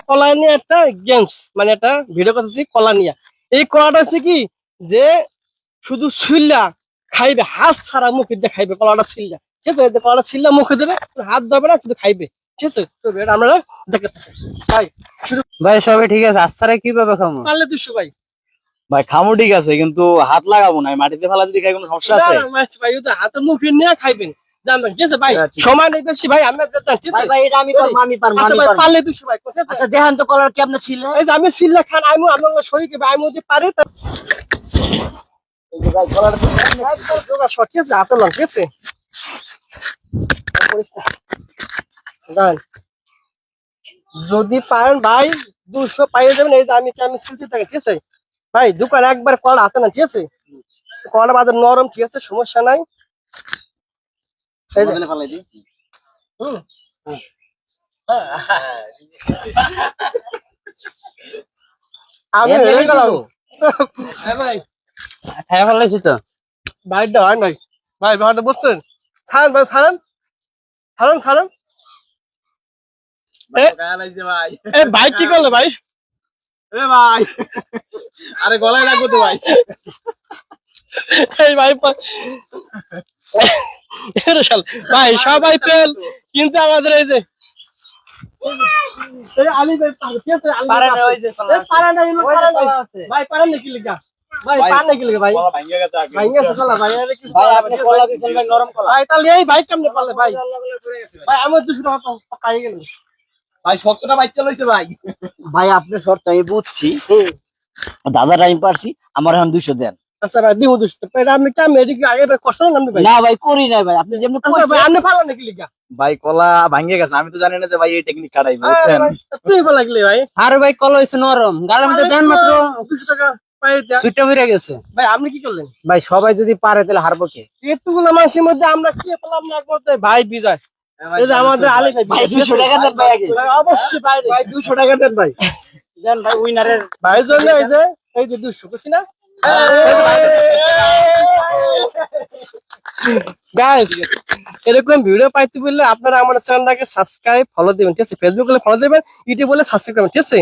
কলা নিয়ে একটা গেমস, মানে একটা ভিডিও করতেছি কলা নিয়ে। এই কলাটা হচ্ছে কি যে শুধু ছিল্লা খাইবে, হাত ছাড়া মুখে দিয়ে খাইবে কলাটা ছিল্লা, ঠিক আছে? কলাটা ছিল্লা মুখে দেবে, হাত ধরবে না, শুধু খাইবে, ঠিক আছে? তো এটা আমরা দেখে থাকি ভাই। শুরু ভাই সবই ঠিক আছে, আচ্ছা কিভাবে খামো? পারলে 200 ভাই। ভাই খামো ঠিক আছে, কিন্তু হাত লাগাবো না, মাটিতে ফেলা যদি খাই কোনো সমস্যা আছে? না, না, ভাই ওটা হাতে মুখে নিয়ে খাইবেন, জানবেন, ঠিক আছে ভাই? সময় নেই বেশি ভাই, আমরা ঠিক আছে ভাই এটা আমি পারবো, আমি পারবো, আচ্ছা আমি ভাই, পারবো। পারলে 200 ভাই, ঠিক আছে? আচ্ছা দেখেন তো কলার কি আপনি ছিল? এই যে আমি ছিল্লা খান, আমি আমার শরীরকে ভাই, আমি যদি পারি তো ভাই কলাটা একদম জোড়া শট, ঠিক আছে? হাতে লন, ঠিক আছে? ডান। যদি পারেন ভাই 200 পাইয়ে যাবেন। এই যে আমি ছিলতে থাকি, ঠিক আছে ভাই? দোকান একবার কলা হাতে না, ঠিক আছে? কলা বাজার নরম, ঠিক আছে, সমস্যা নাই। এই যে হুম, আমি হেরে গেলাম। হ্যাঁ ভাই, হ্যাঁ ফেলাইছি তো। ভাইটা হয় নাই ভাই, ভাইটা বুঝছেন? ছাড়েন ভাই, ছাড়েন, ছাড়েন, ছাড়েন। ভাই এ ভাই কি করলে ভাই? এ ভাই, আরে গলায় রাখবো তো ভাই। এই ভাই ভাই সবাই ফেল, কিন্তু আমাদের এই যে এই আলী ভাই ঠিক আছে, আলী পারে না, ওই যে এ পারে না, এগুলো ওই যে পারে না। কলা আছে। ভাই পারেন নাকি লিগা? ভাই পারেন নাকি লিগা ভাই? গলা ভাঙিয়ে গেছে আগে। ভাই গেছে কলা ভাই, আরে কি ভাই আপনি কলা দিছেন ভাই, নরম কলা। ভাই তাহলে এই ভাই কেমনে পারলে ভাই? ভাই আমার 200 টাকা পাই গেলেন ভাই 70টা বাচ্চা লইছে ভাই। ভাই আপনার শর্ত আমি বুঝছি, দাদার আমি পারছি, আমার এখন 200 দেন। আচ্ছা ভাই দিব 200 টাকা। এটা আমি কেমন এদিকে আগে করছেন না ভাই? না ভাই করি নাই ভাই, আপনি যেমন আচ্ছা ভাই আপনি পারলেন নাকি লিগা? ভাই কলা ভাঙিয়ে গেছে, আমি তো জানি না যে ভাই এই টেকনিক কাটাইবে, বুঝছেন? তুই ভালো লাগলি ভাই, আরে ভাই কলা হইছে নরম, গালের মধ্যে দেন মাত্র 200 টাকা পাই দেন। সুইটটা হয়ে গেছে। ভাই আপনি কি করলেন? ভাই সবাই যদি পারে তাহলে হারবো কে? এতগুলো মানুষের মধ্যে আমরা কি পেলাম না একমাত্র ভাই বিজয়। এই যে আমাদের আলী ভাই ভাই 200 টাকা দেন ভাই আগে। ভাই অবশ্যই ভাই ভাই 200 টাকা দেন ভাই। দেন ভাই উইনারের ভাই জন্য এই যে 200 বুঝছি না গাইস। এরকম ভিডিও পাইতে বললে আপনারা আমার চ্যানেলটাকে সাবস্ক্রাইব ফলো দিবেন, ঠিক আছে? ফেসবুক হলে ফলো দিবেন, ইউটিউব হলে সাবস্ক্রাইব করবেন, ঠিক আছে?